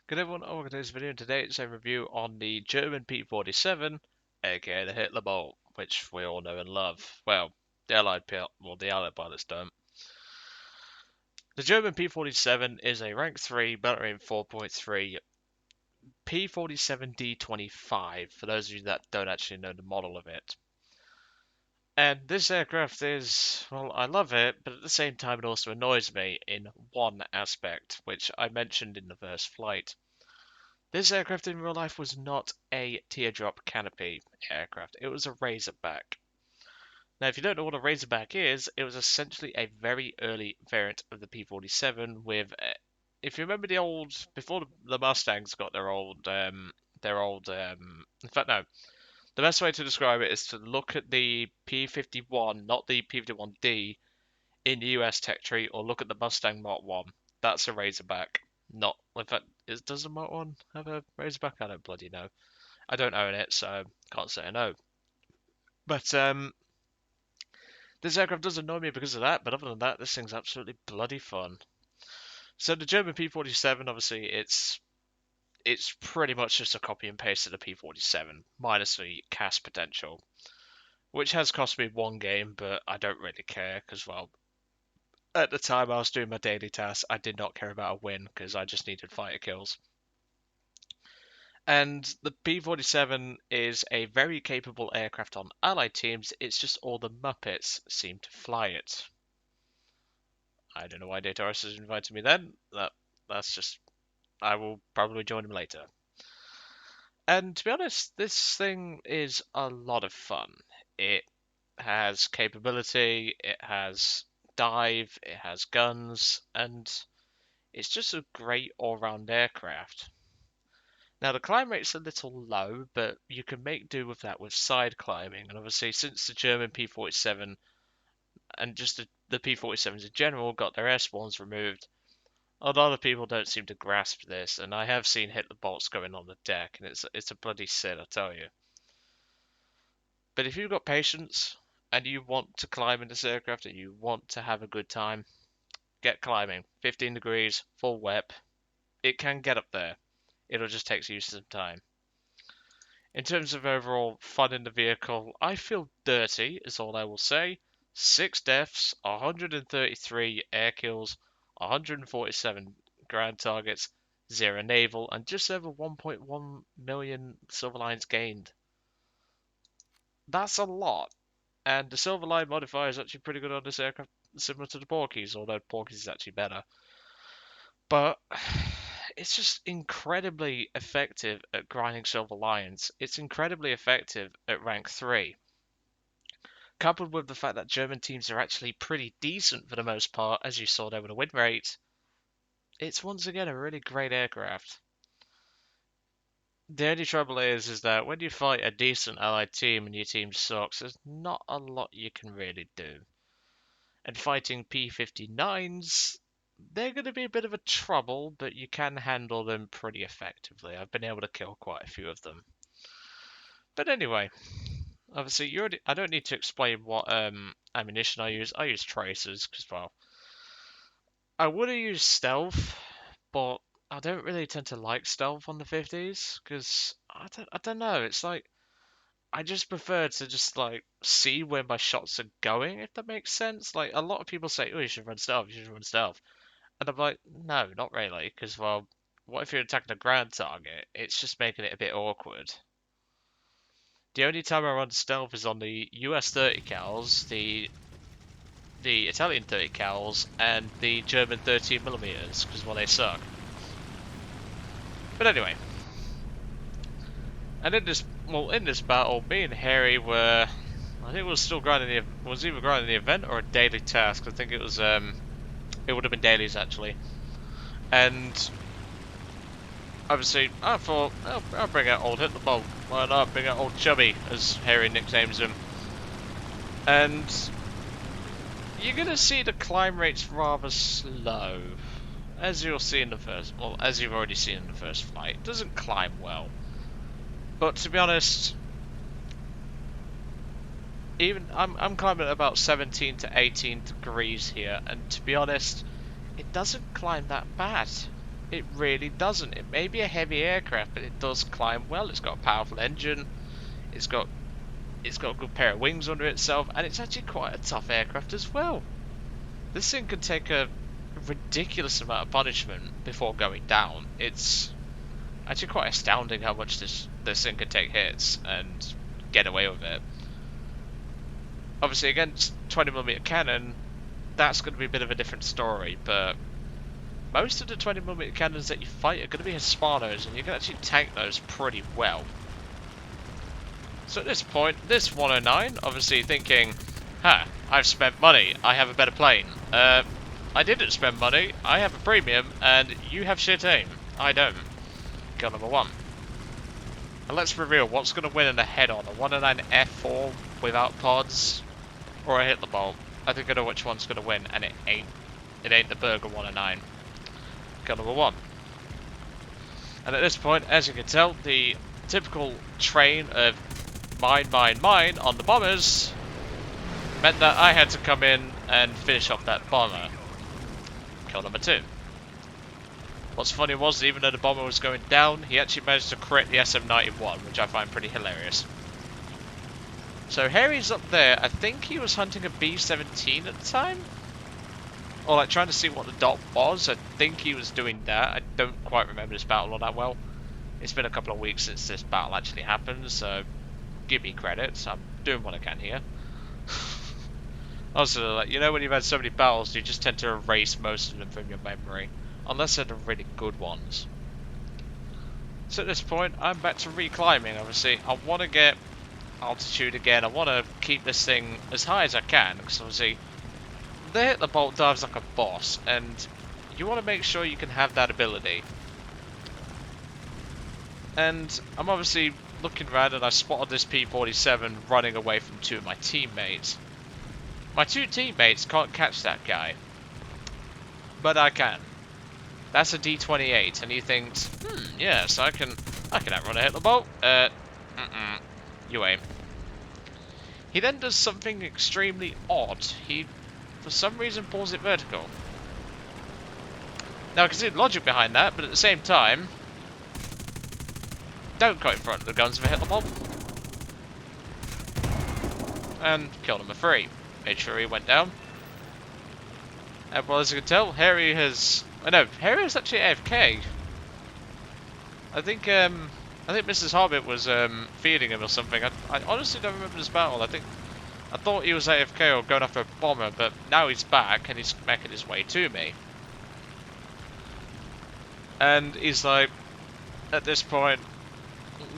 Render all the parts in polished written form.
Good everyone, welcome to this video, and today it's a review on the German P-47, aka the Hitler Bolt, which we all know and love. Well, the Allied pilots don't. The German P-47 is a rank 3, battle rate 4.3, P-47D 25, for those of you that don't actually know the model of it. And this aircraft is, well, I love it, but at the same time it also annoys me in one aspect, which I mentioned in the first flight. This aircraft in real life was not a teardrop canopy aircraft. It was a Razorback. Now, if you don't know what a Razorback is, it was essentially a very early variant of the P-47 with, if you remember the old, before the Mustangs got in fact, no. The best way to describe it is to look at the P-51, not the P-51D, in the US tech tree, or look at the Mustang Mark 1. That's a Razorback. Not, in fact, does the Mark 1 have a Razorback? I don't bloody know. I don't own it, so can't say I know. But this aircraft does annoy me because of that, but other than that, this thing's absolutely bloody fun. So the German P-47, obviously, it's pretty much just a copy and paste of the P-47, minus the CAS potential, which has cost me one game, but I don't really care, because, well, at the time I was doing my daily tasks, I did not care about a win, because I just needed fighter kills. And the P-47 is a very capable aircraft on Allied teams, it's just all the Muppets seem to fly it. I don't know why Dataris has invited me then. That's just, I will probably join him later. And to be honest, this thing is a lot of fun. It has capability, it has dive, it has guns, and it's just a great all-round aircraft. Now the climb rate's a little low, but you can make do with that with side climbing. And obviously, since the German P-47 and just the P-47s in general got their air spawns removed, a lot of people don't seem to grasp this. And I have seen Hitler bolts going on the deck, and it's a bloody sin, I tell you. But if you've got patience and you want to climb in this aircraft and you want to have a good time, get climbing. 15 degrees, full wep. It can get up there. It'll just take you some time. In terms of overall fun in the vehicle, I feel dirty, is all I will say. 6 deaths, 133 air kills, 147 ground targets, 0 naval, and just over 1.1 million silver lines gained. That's a lot. And the silver line modifier is actually pretty good on this aircraft, similar to the Porkies, although Porkies is actually better. But it's just incredibly effective at grinding silver lions. It's incredibly effective at rank 3. Coupled with the fact that German teams are actually pretty decent for the most part, as you saw there with the win rate, it's once again a really great aircraft. The only trouble is that when you fight a decent allied team and your team sucks, there's not a lot you can really do. And fighting P-59s, they're going to be a bit of a trouble, but you can handle them pretty effectively. I've been able to kill quite a few of them. But anyway, obviously, I don't need to explain what ammunition I use. I use tracers because, well, I would have used stealth, but I don't really tend to like stealth on the 50s because I don't know. It's like I just prefer to just like see where my shots are going, if that makes sense. Like a lot of people say, "Oh, you should run stealth. You should run stealth." And I'm like, no, not really, because, well, what if you're attacking a ground target? It's just making it a bit awkward. The only time I run stealth is on the US 30 cals, the Italian 30 cals, and the German 13mm, because, well, they suck. But anyway. And in this battle, me and Harry were, I think we were still grinding was either grinding the event or a daily task. I think it was, it would have been dailies, actually. And obviously, I thought, I'll bring out old Hitler Bolt. Why not bring out old Chubby, as Harry nicknames him. And you're going to see the climb rate's rather slow. As you'll see in the first, well, as you've already seen in the first flight, it doesn't climb well. But to be honest, even I'm climbing at about 17 to 18 degrees here, and to be honest, it doesn't climb that bad. It really doesn't. It may be a heavy aircraft, but it does climb well. It's got a powerful engine. It's got a good pair of wings under itself, and it's actually quite a tough aircraft as well. This thing can take a ridiculous amount of punishment before going down. It's actually quite astounding how much this thing can take hits and get away with it. Obviously, against 20mm cannon, that's going to be a bit of a different story, but most of the 20mm cannons that you fight are going to be Hispanos, and you can actually tank those pretty well. So at this point, this 109, obviously thinking, I've spent money, I have a better plane. I didn't spend money, I have a premium, and you have shit aim. I don't. Kill number 1. And let's reveal what's going to win in a head-on, a 109 F4 without pods, or a Hitler Bolt. I think I know which one's going to win, and it ain't the Burger 109. Kill number 1. And at this point, as you can tell, the typical train of mine on the bombers meant that I had to come in and finish off that bomber. Kill number 2. What's funny was, even though the bomber was going down, he actually managed to crit the SM-91, which I find pretty hilarious. So Harry's up there. I think he was hunting a B-17 at the time? Or like trying to see what the dot was. I think he was doing that. I don't quite remember this battle all that well. It's been a couple of weeks since this battle actually happened, so give me credit. I'm doing what I can here. Also, like, you know, when you've had so many battles, you just tend to erase most of them from your memory. Unless they're the really good ones. So at this point, I'm back to reclimbing, obviously. I want to get altitude again. I want to keep this thing as high as I can, because obviously the Hitler Bolt dives like a boss, and you want to make sure you can have that ability. And I'm obviously looking around, and I spotted this P-47 running away from 2 of my teammates. My 2 teammates can't catch that guy, but I can. That's a D-28, and he thinks, yes, I can outrun a Hitler Bolt. You aim. He then does something extremely odd. He, for some reason, pulls it vertical. Now, I can see the logic behind that, but at the same time, don't go in front of the guns of a Hitler Bolt. And kill number 3. Made sure he went down. And well, as you can tell, Harry has... Harry was actually AFK. I think Mrs. Hobbit was feeding him or something. I honestly don't remember this battle. I thought he was AFK or going after a bomber, but now he's back and he's making his way to me. And he's like, at this point,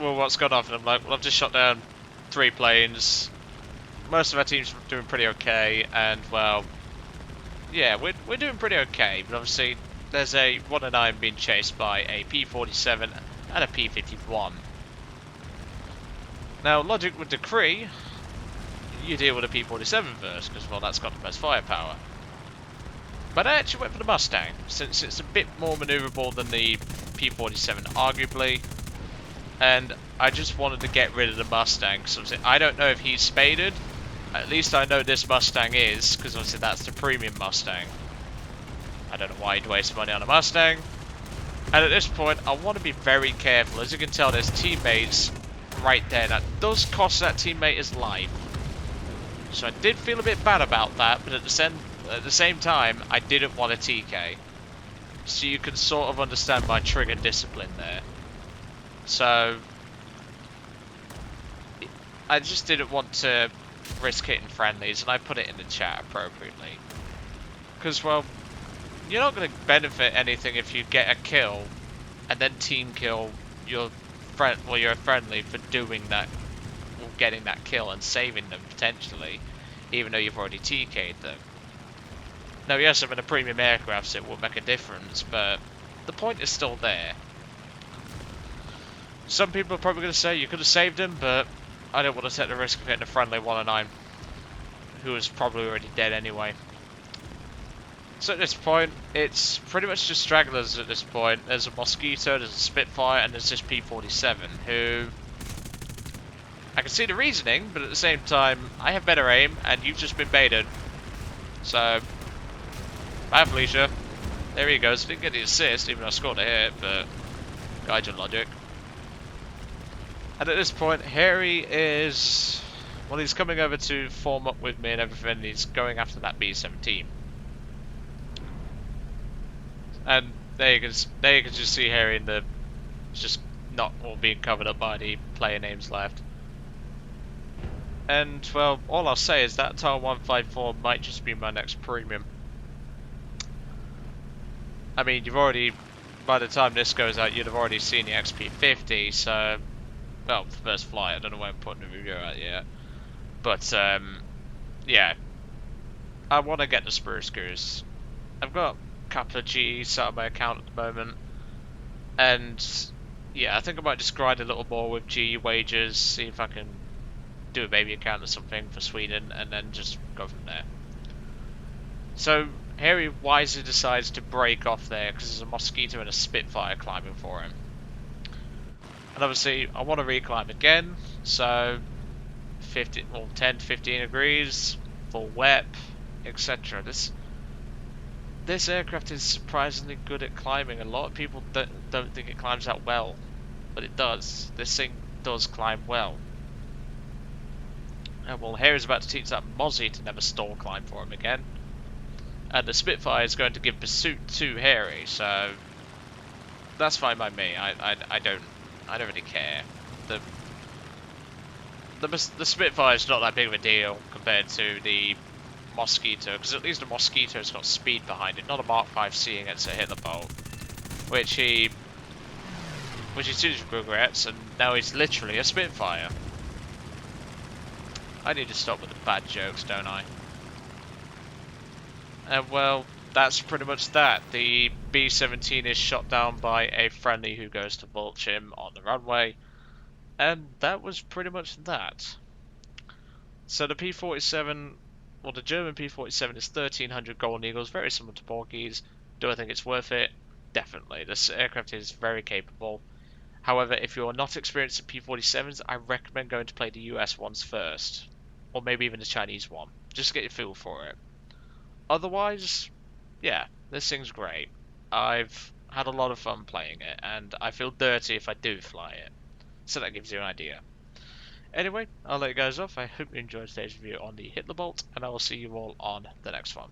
well, what's gone off? And I'm like, well, I've just shot down 3 planes. Most of our team's doing pretty okay, and well, yeah, we're doing pretty okay. But obviously, there's a 109 being chased by a P-47 and a P-51. Now, logic would decree you deal with a P-47 first, because, well, that's got the most firepower. But I actually went for the Mustang, since it's a bit more maneuverable than the P-47, arguably. And I just wanted to get rid of the Mustang, so I don't know if he's spaded. At least I know this Mustang is, because obviously that's the premium Mustang. I don't know why you'd waste money on a Mustang. And at this point, I want to be very careful. As you can tell, there's teammates right there. That does cost that teammate his life. So I did feel a bit bad about that, but at the same time, I didn't want a TK. So you can sort of understand my trigger discipline there. So I just didn't want to risk hitting friendlies, and I put it in the chat appropriately. Because, well, you're not going to benefit anything if you get a kill and then team kill your friendly for doing that, or getting that kill and saving them potentially, even though you've already TK'd them. Now, yes, I'm in a premium aircraft, so it will make a difference, but the point is still there. Some people are probably going to say you could have saved him, but I don't want to take the risk of hitting a friendly 109, who is probably already dead anyway. So at this point, it's pretty much just stragglers at this point. There's a Mosquito, there's a Spitfire, and there's this P-47, who... I can see the reasoning, but at the same time, I have better aim, and you've just been baited. So, bye Felicia. there he goes. Didn't get the assist, even though I scored a hit, but guide your logic. And at this point, Harry is... Well, he's coming over to form up with me and everything, and he's going after that B-17. And there you can just see Harry in the... It's just not all being covered up by the player names left. And, well, all I'll say is that TAR 154 might just be my next premium. I mean, you've already... By the time this goes out, you'd have already seen the XP50, so... Well, first flight, I don't know why I'm putting the review out yet. But, yeah. I want to get the Spruce Goose. I've got a couple of G's set on my account at the moment. And, yeah, I think I might just grind a little more with G wages, see if I can do a baby account or something for Sweden, and then just go from there. So, Harry wisely decides to break off there, because there's a Mosquito and a Spitfire climbing for him. And obviously, I want to reclimb again, so 10 to 15 degrees, full WEP, etc. This aircraft is surprisingly good at climbing. A lot of people don't think it climbs that well, but it does. This thing does climb well. And well, Harry's about to teach that Mozzie to never stall climb for him again. And the Spitfire is going to give pursuit to Harry, so that's fine by me. I don't really care. The Spitfire is not that big of a deal compared to the Mosquito, because at least the Mosquito's got speed behind it, not a Mark 5 seeing it to hit the bolt, which he seriously regrets, and now he's literally a Spitfire. I need to stop with the bad jokes, don't I? And well, that's pretty much that. The B-17 is shot down by a friendly who goes to mulch him on the runway, and that was pretty much that. So the P-47, well, the German P-47 is 1300 Golden Eagles, very similar to Porky's. Do I think it's worth it? Definitely. This aircraft is very capable. However, if you're not experienced in P-47s, I recommend going to play the US ones first. Or maybe even the Chinese one, just to get your feel for it. Otherwise, yeah, this thing's great. I've had a lot of fun playing it, and I feel dirty if I do fly it. So that gives you an idea. Anyway, I'll let you guys off. I hope you enjoyed today's review on the Hitler Bolt, and I will see you all on the next one.